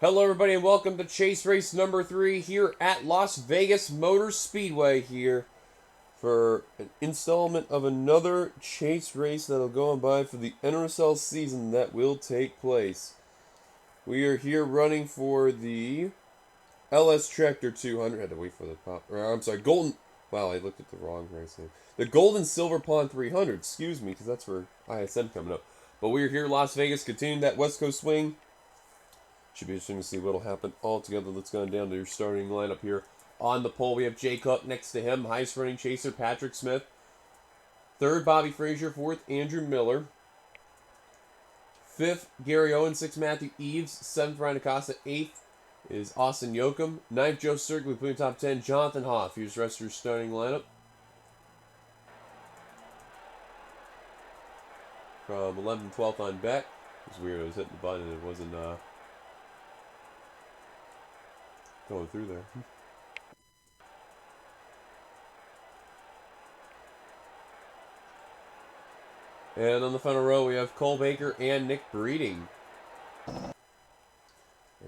Hello everybody and welcome to Chase Race number 3 here at Las Vegas Motor Speedway here for an installment of another Chase race that'll go on by for the NRSL season that will take place. We are here running for the LS Tractor 200. I had to wait for the pop. I'm sorry, Golden. Wow, I looked at the wrong race name. The Golden Silver Pond 300. Excuse me, because that's where ISM coming up. But we are here in Las Vegas, continuing that West Coast swing. Should be interesting to see what'll happen all together. Let's go down to your starting lineup here. On the pole, we have Jay Cook next to him. Highest running chaser, Patrick Smith. Third, Bobby Frazier. Fourth, Andrew Miller. Fifth, Gary Owen. Sixth, Matthew Eves. Seventh, Ryan Acosta. Eighth is Austin Yoakum. Ninth, Joe Sturkey. We put in top 10, Jonathan Hoff. Here's the rest of your starting lineup. From 11th and 12th on back. It was weird. I was hitting the button and it wasn't going through there. And on the final row, we have Cole Baker and Nick Breeding. And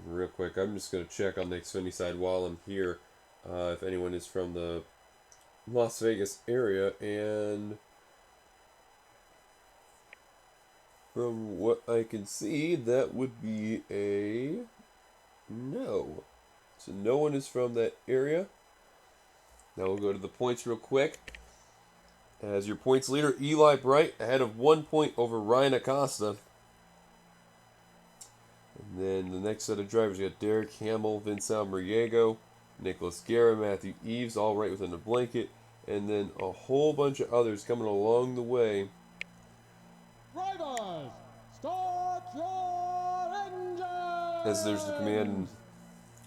real quick, I'm just going to check on the Xfinity side while I'm here if anyone is from the Las Vegas area. And from what I can see, that would be a no. So no one is from that area. Now we'll go to the points real quick. As your points leader, Eli Bright, ahead of 1 point over Ryan Acosta. And then the next set of drivers, you got Derek Hamill, Vince Almeriego, Nicholas Guerra, Matthew Eves, all right within the blanket. And then a whole bunch of others coming along the way. Drivers, start your engine! As there's the command, and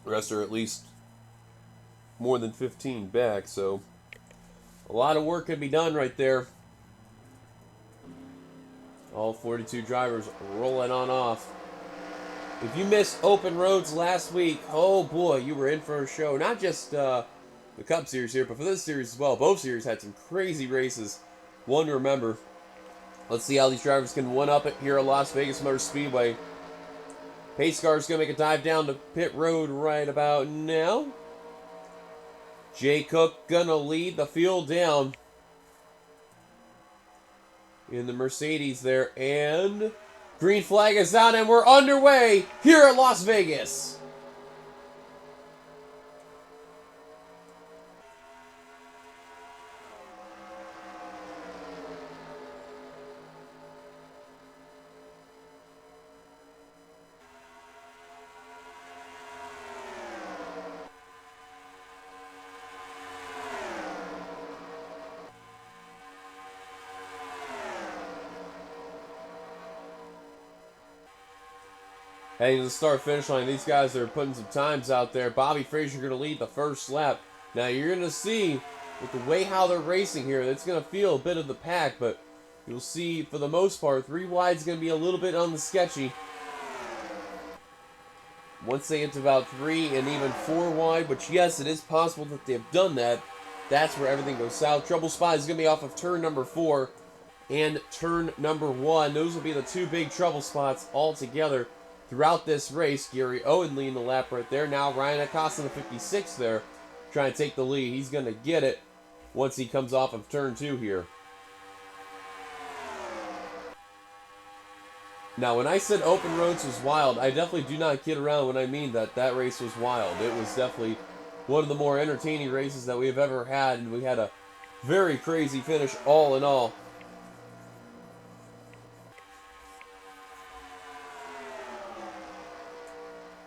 the rest are at least more than 15 back, so a lot of work can be done right there. All 42 drivers rolling on off. If you missed open roads last week, oh boy, you were in for a show. Not just the Cup Series here, but for this series as well. Both series had some crazy races. One to remember. Let's see how these drivers can one-up it here at Las Vegas Motor Speedway. Pace car's going to make a dive down to pit road right about now. Jay Cook going to lead the field down in the Mercedes there. And green flag is out and we're underway here at Las Vegas. Heading to the start-finish line, these guys are putting some times out there. Bobby Frazier going to lead the first lap. Now, you're going to see, with the way how they're racing here, it's going to feel a bit of the pack, but you'll see, for the most part, 3 wide is going to be a little bit on the sketchy. Once they get to about 3 and even 4 wide, which, yes, it is possible that they've done that, that's where everything goes south. Trouble spot is going to be off of turn number 4 and turn number 1. Those will be the 2 big trouble spots altogether throughout this race. Gary Owen leading the lap right there. Now Ryan Acosta in the 56 there, trying to take the lead. He's going to get it once he comes off of turn 2 here. Now, when I said open roads was wild, I definitely do not kid around when I mean that that race was wild. It was definitely one of the more entertaining races that we have ever had, and we had a very crazy finish all in all.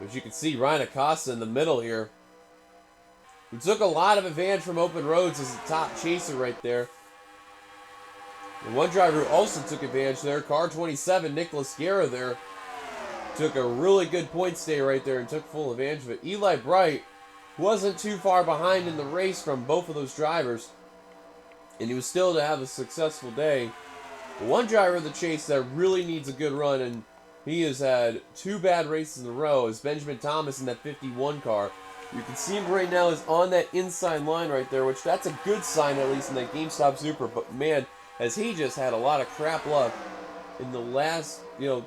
As you can see, Ryan Acosta in the middle here. We took a lot of advantage from open roads as the top chaser right there. And one driver who also took advantage there, car 27, Nicholas Guerra there, took a really good point stay right there and took full advantage of it. Eli Bright wasn't too far behind in the race from both of those drivers, and he was still to have a successful day. One driver of the chase that really needs a good run, and he has had 2 bad races in a row, is Benjamin Thomas in that 51 car. You can see him right now is on that inside line right there, which that's a good sign at least in that GameStop Super. But man, has he just had a lot of crap luck in the last, the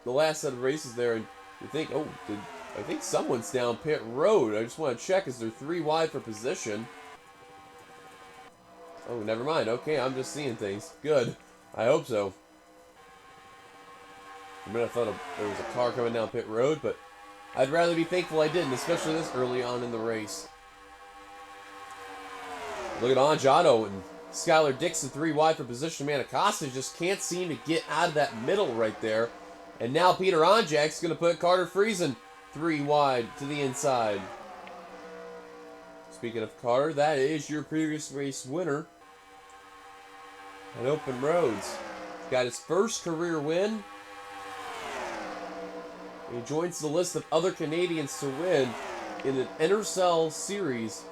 last set of races there. And you think, oh, did I think someone's down pit road. I just want to check. Is there 3 wide for position? Oh, never mind. Okay, I'm just seeing things. Good. I hope so. I mean, I thought there was a car coming down pit road, but I'd rather be thankful I didn't, especially this early on in the race. Look at Angiano and Skylar Dixon 3 wide for position. Man, Acosta just can't seem to get out of that middle right there. And now Peter Onjak's going to put Carter Friesen 3 wide to the inside. Speaking of Carter, that is your previous race winner at Open Roads. He's got his first career win. He joins the list of other Canadians to win in an NRSL series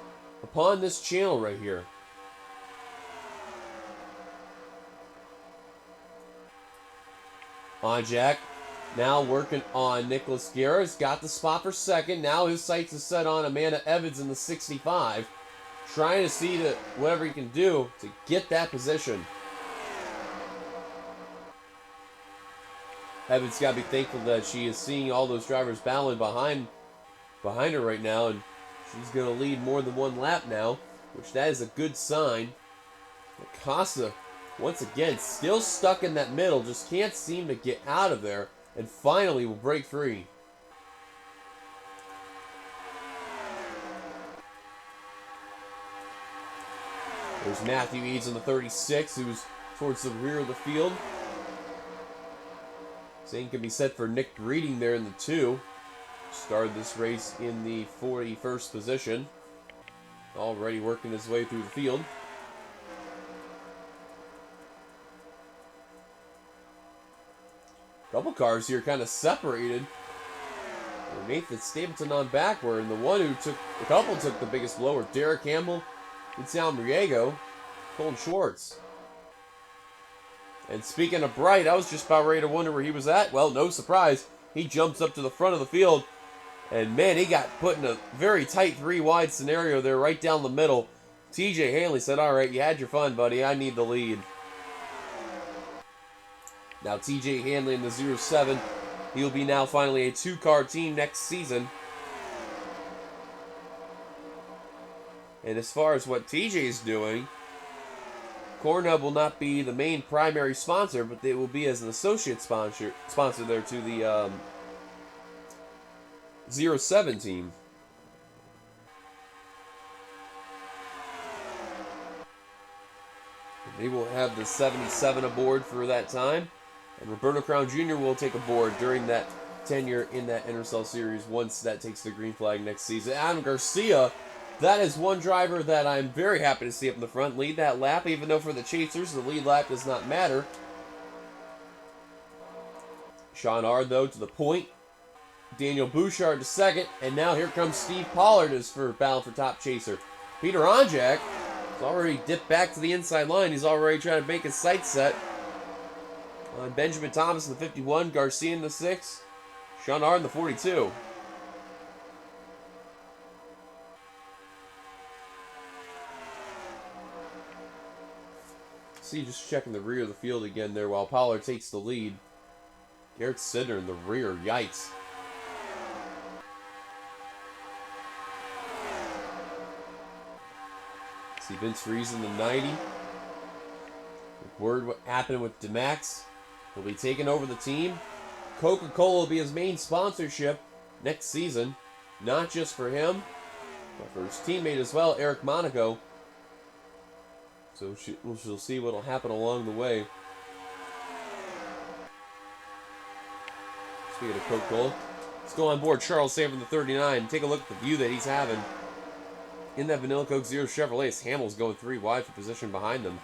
upon this channel right here. Onjak now working on Nicholas Guerra. He's got the spot for second. Now his sights are set on Amanda Evans in the 65. Trying to see whatever he can do to get that position. Evans got to be thankful that she is seeing all those drivers battling behind her right now, and she's going to lead more than 1 lap now, which that is a good sign. Acosta, once again, still stuck in that middle, just can't seem to get out of there, and finally will break free. There's Matthew Eads on the 36, who's towards the rear of the field. Same can be said for Nick Reading there in the 2. Started this race in the 41st position. Already working his way through the field. Couple cars here kind of separated. Nathan Stapleton on backward, and the one who took, a couple took the biggest blow were Derek Campbell, Vincent Riego, Colton Schwartz. And speaking of Bright, I was just about ready to wonder where he was at. Well, no surprise. He jumps up to the front of the field. And man, he got put in a very tight 3 wide scenario there right down the middle. TJ Hanley said, all right, you had your fun, buddy. I need the lead. Now TJ Hanley in the 07. He'll be now finally a 2-car team next season. And as far as what TJ is doing, Cornhub will not be the main primary sponsor, but they will be as an associate sponsor there to the 07 team. They will have the 77 aboard for that time, and Roberto Crown Jr. will take aboard during that tenure in that NRSL series once that takes the green flag next season. Adam Garcia, that is one driver that I'm very happy to see up in the front. Lead that lap, even though for the Chasers, the lead lap does not matter. Sean Ard, though, to the point. Daniel Bouchard to second. And now here comes Steve Pollard as for battle for top chaser. Peter Onjak has already dipped back to the inside line. He's already trying to make his sights set on Benjamin Thomas in the 51. Garcia in the 6. Sean Ard in the 42. See, just checking the rear of the field again there while Pollard takes the lead. Garrett Sidner in the rear. Yikes. See Vince Friesen in the 90. Word what happened with DeMax. He'll be taking over the team. Coca-Cola will be his main sponsorship next season. Not just for him, but for his teammate as well, Eric Monaco. So we'll see what will happen along the way. Speaking of Coca-Cola, let's go on board Charles Sanford, the 39, and take a look at the view that he's having in that Vanilla Coke Zero Chevrolet. Hamill's going 3 wide for position behind them.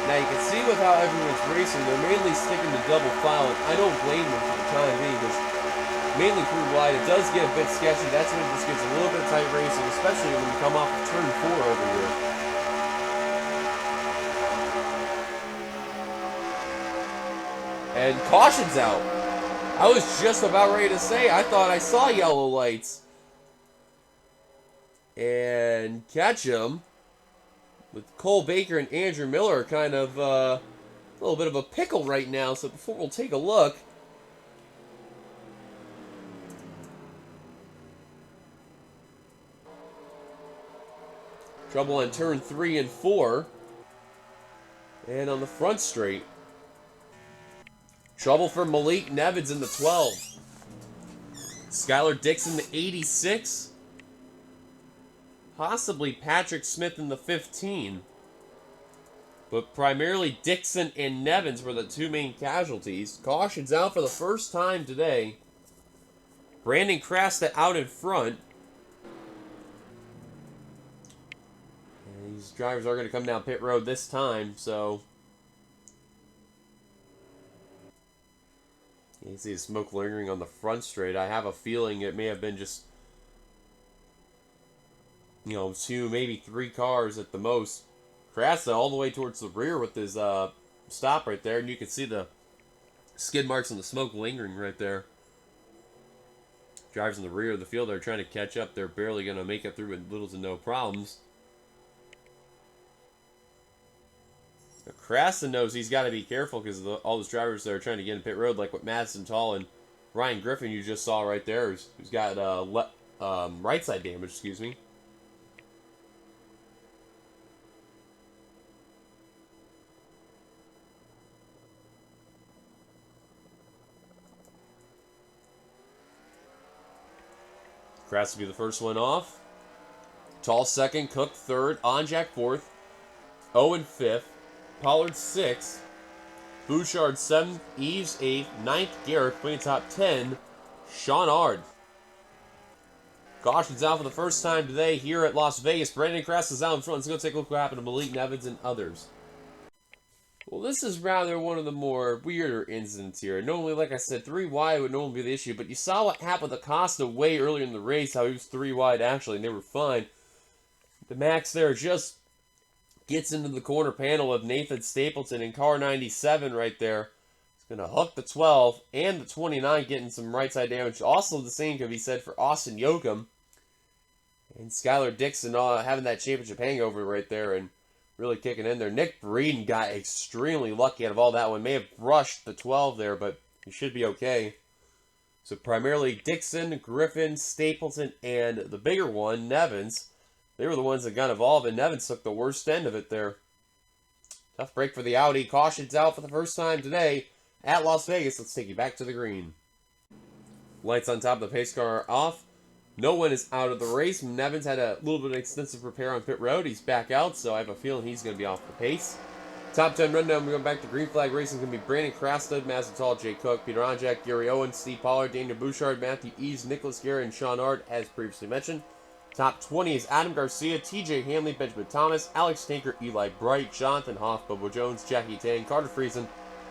Now you can see with how everyone's racing, they're mainly sticking to double file, and I don't blame them for the time being, because mainly through wide, it does get a bit sketchy. That's when it just gets a little bit tight racing, especially when you come off of turn 4 over here. And caution's out. I was just about ready to say, I thought I saw yellow lights. and catch him. With Cole Baker and Andrew Miller kind of a little bit of a pickle right now. So before we'll take a look. Trouble on turn 3 and 4. And on the front straight. Trouble for Malik Nevins in the 12. Skylar Dixon, the 86. Possibly Patrick Smith in the 15. But primarily Dixon and Nevins were the two main casualties. Cautions out for the first time today. Brandon Crasta out in front. And these drivers are going to come down pit road this time, so... You can see the smoke lingering on the front straight. I have a feeling it may have been just, 2, maybe 3 cars at the most. Crasta all the way towards the rear with his stop right there. And you can see the skid marks and the smoke lingering right there. Drivers in the rear of the field are trying to catch up. They're barely going to make it through with little to no problems. Crasta knows he's got to be careful because all those drivers that are trying to get in pit road, like with Madison Tall and Ryan Griffin you just saw right there, who's got right side damage, excuse me. Crasta will be the first one off. Tall second, Cook third, Onjak fourth, Owen fifth. Pollard 6th, Bouchard 7th, Eves 8th, 9th, Garrett, putting top 10, Sean Ard. Caution's out for the first time today here at Las Vegas. Brandon Crasta is out in front. Let's go take a look what happened to Malik Nevins and others. Well, this is rather one of the more weirder incidents here. Normally, like I said, 3 wide would normally be the issue, but you saw what happened with Acosta way earlier in the race, how he was 3 wide actually, and they were fine. The Max there just gets into the corner panel of Nathan Stapleton in car 97 right there. He's going to hook the 12 and the 29, getting some right side damage. Also the same can be said for Austin Yoakum. And Skylar Dixon having that championship hangover right there and really kicking in there. Nick Breeden got extremely lucky out of all that one. May have brushed the 12 there, but he should be okay. So primarily Dixon, Griffin, Stapleton, and the bigger one, Nevins. They were the ones that got involved, and Nevins took the worst end of it there. Tough break for the Audi. Caution's out for the first time today at Las Vegas. Let's take you back to the green. Lights on top of the pace car are off. No one is out of the race. Nevins had a little bit of extensive repair on pit road. He's back out, so I have a feeling he's going to be off the pace. Top 10 rundown, we're going back to green flag racing. It's going to be Brandon Crasta, Madison Tall, Jay Cook, Peter Onjak, Gary Owen, Steve Pollard, Daniel Bouchard, Matthew Eves, Nicholas Gary, and Sean Ard, as previously mentioned. Top 20 is Adam Garcia, TJ Hanley, Benjamin Thomas, Alex Tinker, Eli Bright, Jonathan Hoff, Bobo Jones, Jackie Tang, Carter Friesen,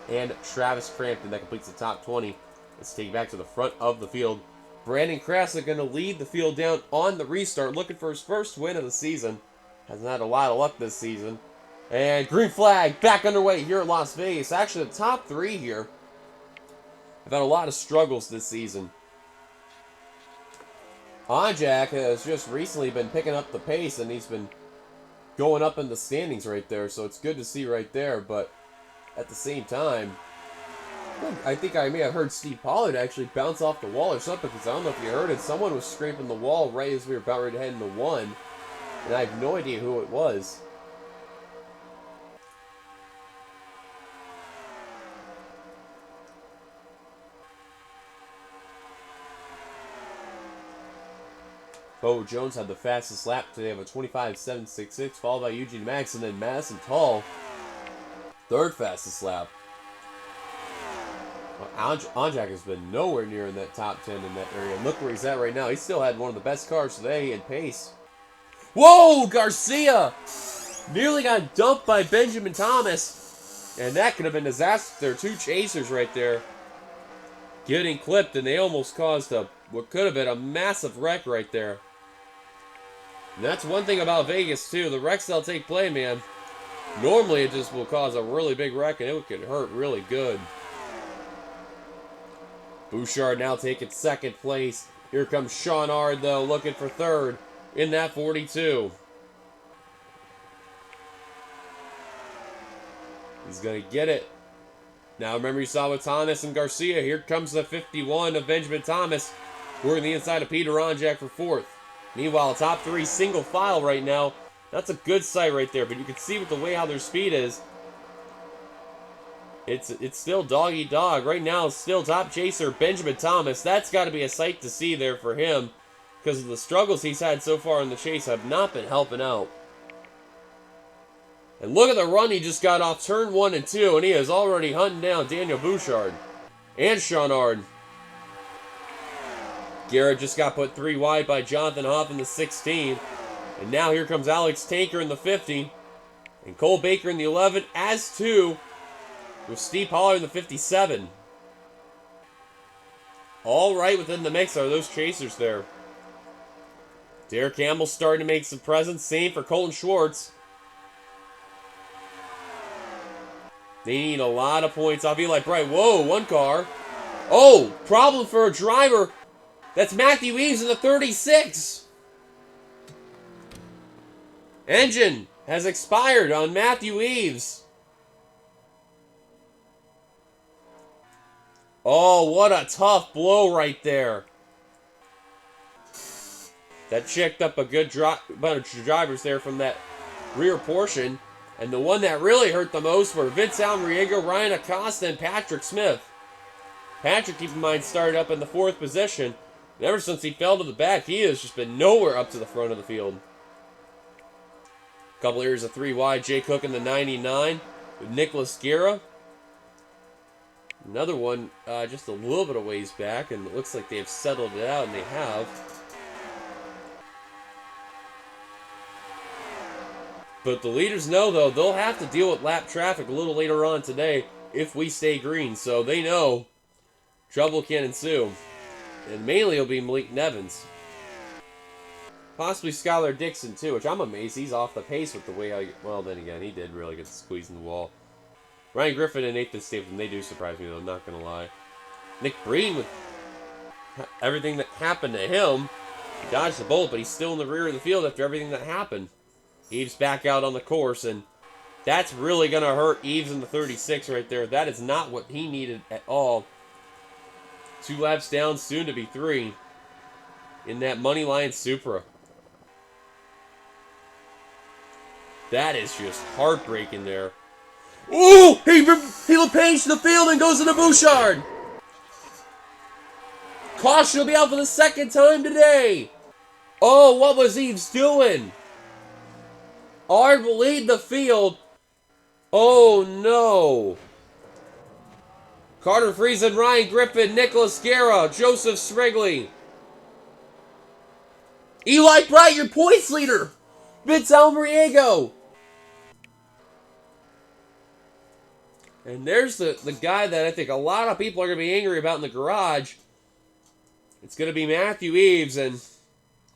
and Travis Crampton. That completes the top 20. Let's take you back to the front of the field. Brandon Crasta going to lead the field down on the restart, looking for his first win of the season. Hasn't had a lot of luck this season. And green flag back underway here at Las Vegas. Actually, the top 3 here have had a lot of struggles this season. Onjak has just recently been picking up the pace, and he's been going up in the standings right there, so it's good to see right there, but at the same time, I think I may have heard Steve Pollard actually bounce off the wall or something, because I don't know if you heard it. Someone was scraping the wall right as we were about ready to head into 1, and I have no idea who it was. Bo Jones had the fastest lap today of a 25.766, followed by Eugene Max, and then Madison Tall, third fastest lap. Well, Onjak has been nowhere near in that top 10 in that area. And look where he's at right now. He still had one of the best cars today in pace. Whoa, Garcia! Nearly got dumped by Benjamin Thomas. And that could have been disastrous. There are 2 chasers right there getting clipped, and they almost caused what could have been a massive wreck right there. And that's one thing about Vegas, too. The wrecks they'll take play, man. Normally, it just will cause a really big wreck, and it could hurt really good. Bouchard now taking second place. Here comes Sean Ard, though, looking for third. in that 42. He's going to get it. Now remember, you saw with Thomas and Garcia. Here comes the 51 of Benjamin Thomas, working the inside of Peter Ronjak for 4th. Meanwhile, top 3 single file right now. That's a good sight right there, but you can see with the way how their speed is, it's still dog eat dog. Right now, it's still top chaser Benjamin Thomas. That's got to be a sight to see there for him, because of the struggles he's had so far in the chase have not been helping out. And look at the run he just got off turn 1 and 2, and he is already hunting down Daniel Bouchard and Shawnard. Garrett just got put 3 wide by Jonathan Hoff in the 16. And now here comes Alex Tanker in the 50. And Cole Baker in the 11, as 2, with Steve Pollard in the 57. All right within the mix are those chasers there. Derek Campbell starting to make some presence. Same for Colton Schwartz. They need a lot of points off Eli Bright. Whoa, 1 car. Oh, problem for a driver. That's Matthew Eves in the 36. Engine has expired on Matthew Eves. Oh, what a tough blow right there. That checked up a good bunch of drivers there from that rear portion. And the one that really hurt the most were Vince Almriego, Ryan Acosta, and Patrick Smith. Patrick, keep in mind, started up in the 4th position. And ever since he fell to the back, he has just been nowhere up to the front of the field. A couple areas of 3 wide. Jay Cook in the 99 with Nicholas Guerra. Another one just a little bit of ways back, and it looks like they've settled it out, and they have. But the leaders know, though, they'll have to deal with lap traffic a little later on today if we stay green. So they know trouble can ensue. And mainly it'll be Malik Nevins. Possibly Skylar Dixon, too, which I'm amazed he's off the pace with the way well, then again, he did really get squeezed in the wall. Ryan Griffin and Nathan Stapleton, they do surprise me, though, I'm not going to lie. Nick Breen, with everything that happened to him, he dodged the bullet, but he's still in the rear of the field after everything that happened. Eves back out on the course, and that's really going to hurt Eves in the 36 right there. That is not what he needed at all. 2 laps down, soon to be 3, in that Moneyline Supra. That is just heartbreaking there. Ooh! He LePage to the field and goes into Bouchard! Caution will be out for the 2nd time today! Oh, what was Eves doing? Ard will lead the field. Oh, no. Carter Friesen, Ryan Griffin, Nicholas Guerra, Joseph Srigley. Eli Bright, your points leader. Vince Almriego. And there's the guy that I think a lot of people are going to be angry about in the garage. It's going to be Matthew Eves, and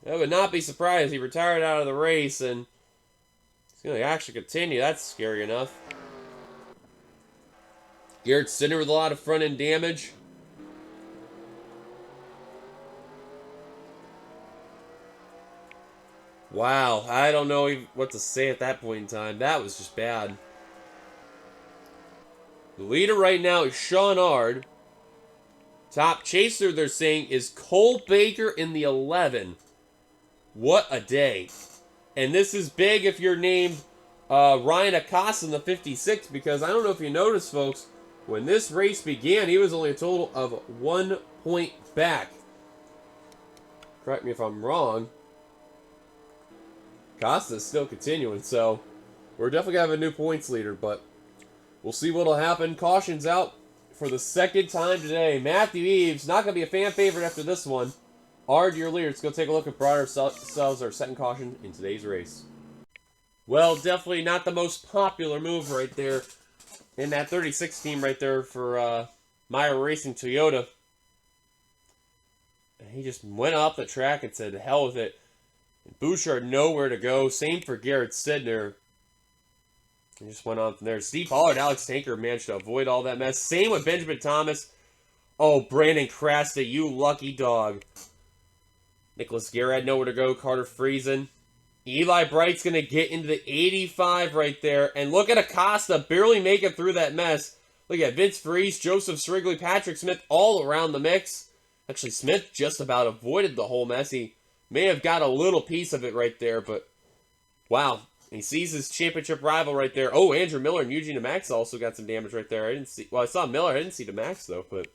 I would not be surprised if he retired out of the race, and he's going to actually continue. That's scary enough. Garrett Sinner with a lot of front-end damage. Wow, I don't know what to say at that point in time. That was just bad. The leader right now is Sean Ard. Top chaser, they're saying, is Cole Baker in the 11. What a day. And this is big if you're named Ryan Acosta in the 56, because I don't know if you noticed, folks, when this race began, he was only a total of 1 point back. Correct me if I'm wrong. Acosta's still continuing, so we're definitely going to have a new points leader, but we'll see what'll happen. Caution's out for the 2nd time today. Matthew Eves, not going to be a fan favorite after this one. Ard, your leader. Let's go take a look at Brian ourselves, our 2nd caution in today's race. Well, definitely not the most popular move right there in that 36 team right there for Meyer Racing Toyota. And he just went off the track and said, hell with it. And Bouchard nowhere to go. Same for Garrett Sidner. He just went on from there. Steve Pollard, Alex Tanker managed to avoid all that mess. Same with Benjamin Thomas. Oh, Brandon Crasta, you lucky dog. Nicholas Guerra had nowhere to go. Carter Friesen. Eli Bright's going to get into the 85 right there. And look at Acosta barely making through that mess. Look at Vince Freese, Joseph Srigley, Patrick Smith all around the mix. Actually, Smith just about avoided the whole mess. He may have got a little piece of it right there, but wow. He sees his championship rival right there. Oh, Andrew Miller and Eugene DeMax also got some damage right there. I saw Miller. I didn't see DeMax, though, but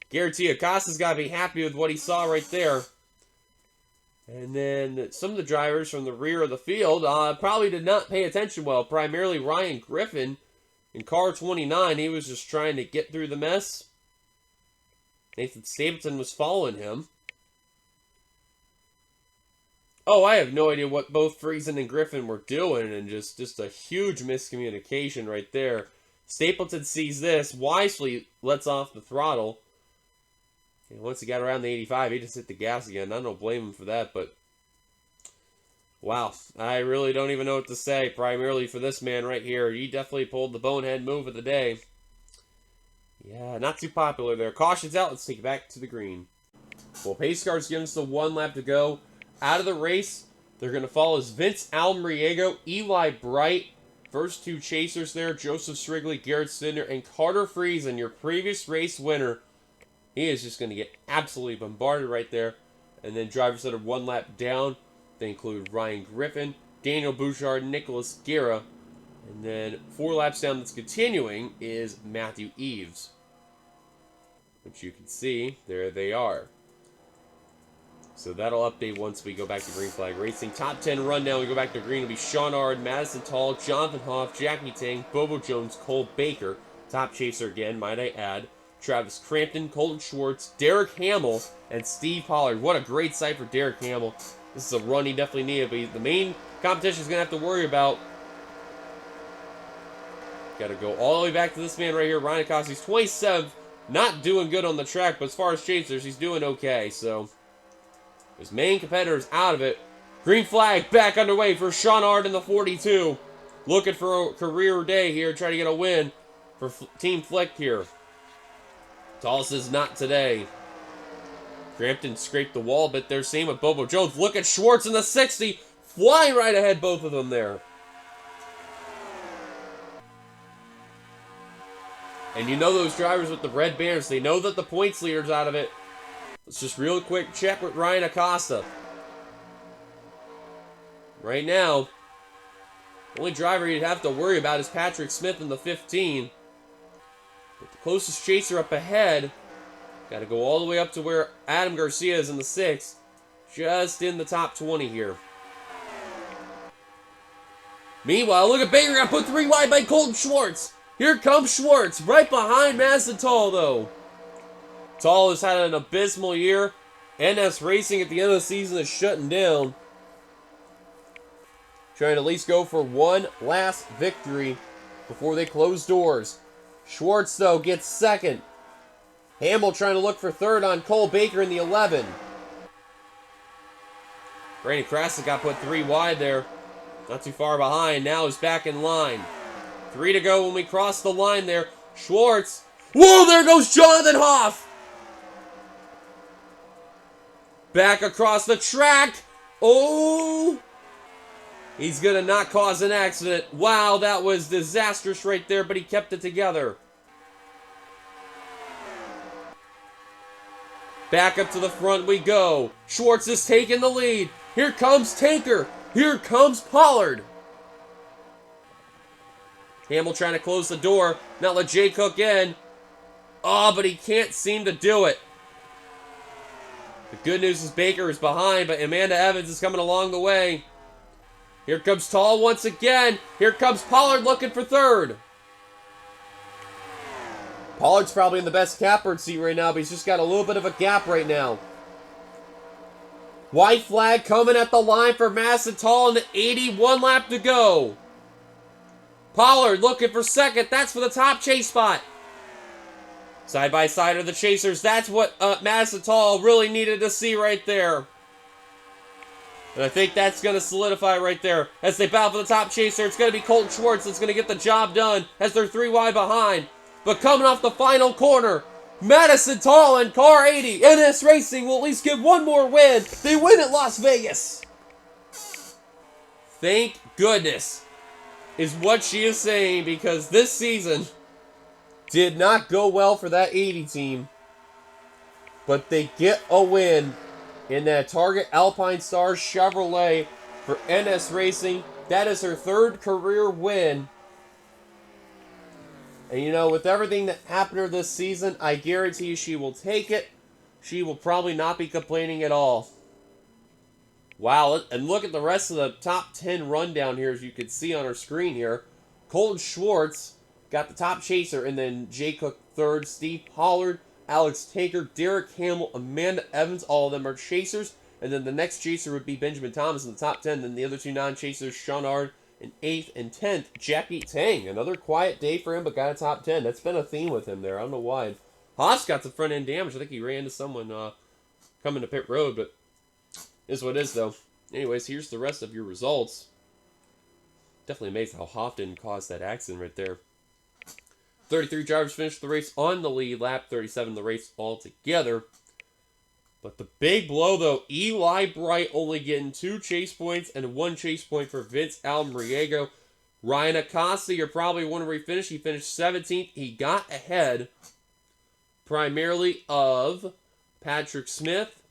guarantee Acosta's got to be happy with what he saw right there. And then some of the drivers from the rear of the field probably did not pay attention well. Primarily Ryan Griffin in car 29. He was just trying to get through the mess. Nathan Stapleton was following him. Oh, I have no idea what both Friesen and Griffin were doing, and just a huge miscommunication right there. Stapleton sees this, wisely lets off the throttle. And once he got around the 85, he just hit the gas again. I don't blame him for that, but wow, I really don't even know what to say, primarily for this man right here. He definitely pulled the bonehead move of the day. Yeah, not too popular there. Caution's out. Let's take it back to the green. Well, pace car's giving us the 1 lap to go. Out of the race, they're going to follow as Vince Almriego, Eli Bright. First 2 chasers there, Joseph Srigley, Garrett Stidner, and Carter Friesen, your previous race winner. He is just going to get absolutely bombarded right there. And then drivers that are 1 lap down, they include Ryan Griffin, Daniel Bouchard, Nicholas Guerra. And then 4 laps down that's continuing is Matthew Eves. Which you can see, there they are. So that'll update once we go back to Green Flag Racing. Top 10 rundown, we go back to green. It'll be Sean Ard, Madison Tall, Jonathan Hoff, Jackie Tang, Bobo Jones, Cole Baker. Top chaser again, might I add. Travis Crampton, Colton Schwartz, Derek Hamill, and Steve Pollard. What a great sight for Derek Hamill. This is a run he definitely needed, but the main competition is going to have to worry about. Got to go all the way back to this man right here, Ryan Acosta. He's 27th, not doing good on the track, but as far as chasers, he's doing okay, so his main competitor's out of it. Green flag back underway for Sean Ard in the 42. Looking for a career day here, trying to get a win for Team Flick here. Tall says not today. Crampton scraped the wall a bit there. Same with Bobo Jones. Look at Schwartz in the 60. Flying right ahead, both of them there. And you know those drivers with the red banners, they know that the points leader's out of it. Let's just real quick check with Ryan Acosta. Right now, the only driver you'd have to worry about is Patrick Smith in the 15. But the closest chaser up ahead, got to go all the way up to where Adam Garcia is in the 6. Just in the top 20 here. Meanwhile, look at Baker got put 3 wide by Colton Schwartz. Here comes Schwartz, right behind Madison Tall though. Tall has had an abysmal year. NS Racing at the end of the season is shutting down. Trying to at least go for one last victory before they close doors. Schwartz, though, gets second. Hamill trying to look for third on Cole Baker in the 11. Brandon Krasik got put 3 wide there. Not too far behind. Now he's back in line. 3 to go when we cross the line there. Schwartz. Whoa, there goes Jonathan Hoff. Back across the track. Oh. He's going to not cause an accident. Wow, that was disastrous right there, but he kept it together. Back up to the front we go. Schwartz is taking the lead. Here comes Tanker. Here comes Pollard. Hamill trying to close the door. Not let Jay Cook in. Oh, but he can't seem to do it. The good news is Baker is behind, but Amanda Evans is coming along the way. Here comes Tall once again. Here comes Pollard looking for third. Pollard's probably in the best catbird seat right now, but he's just got a little bit of a gap right now. White flag coming at the line for Madison Tall in the 81 lap to go. Pollard looking for second. That's for the top chase spot. Side by side are the chasers. That's what Madison Tall really needed to see right there. And I think that's going to solidify right there. As they battle for the top chaser, it's going to be Colton Schwartz that's going to get the job done as they're 3 wide behind. But coming off the final corner, Madison Tall and Car 80. NS Racing will at least get one more win. They win at Las Vegas. Thank goodness, is what she is saying, because this season did not go well for that 80 team. But they get a win in that Target Alpine Stars Chevrolet for NS Racing. That is her third career win. And you know, with everything that happened to her this season, I guarantee you she will take it. She will probably not be complaining at all. Wow, and look at the rest of the top 10 rundown here, as you can see on our screen here. Colton Schwartz got the top chaser, and then Jay Cook third, Steve Pollard, Alex Taker, Derek Hamill, Amanda Evans, all of them are chasers. And then the next chaser would be Benjamin Thomas in the top 10. Then the other two non-chasers, Sean Ard in 8th and 10th. Jackie Tang, another quiet day for him, but got a top 10. That's been a theme with him there. I don't know why. Haas got some front-end damage. I think he ran into someone coming to pit road, but is what it is, though. Anyways, here's the rest of your results. Definitely amazed how Hoff didn't cause that accident right there. 33 drivers finished the race on the lead lap, 37 the race altogether. But the big blow, though, Eli Bright only getting 2 chase points and 1 chase point for Vince Almriego. Ryan Acosta, you're probably wondering where he finished. He finished 17th. He got ahead primarily of Patrick Smith,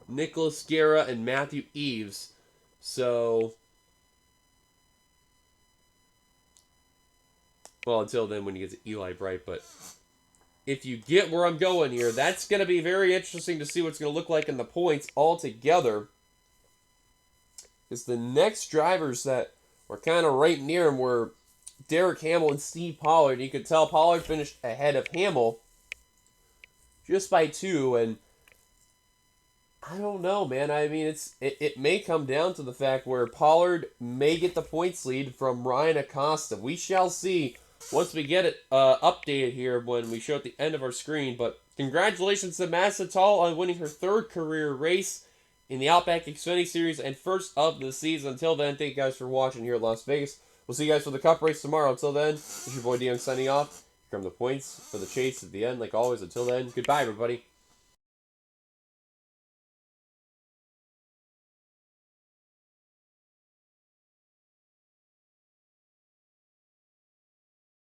Nicholas Guerra, and Matthew Eves. So, well, until then when you get to Eli Bright, but if you get where I'm going here, that's going to be very interesting to see what's going to look like in the points altogether. Because the next drivers that were kind of right near him were Derek Hamill and Steve Pollard. You could tell Pollard finished ahead of Hamill just by 2, and I don't know, man. I mean, it may come down to the fact where Pollard may get the points lead from Ryan Acosta. We shall see once we get it updated here when we show at the end of our screen. But congratulations to Madison Tall on winning her 3rd career race in the Outback Xfinity Series and first of the season. Until then, thank you guys for watching here at Las Vegas. We'll see you guys for the Cup race tomorrow. Until then, this is your boy Dion signing off. Here come the points for the chase at the end, like always. Until then, goodbye, everybody.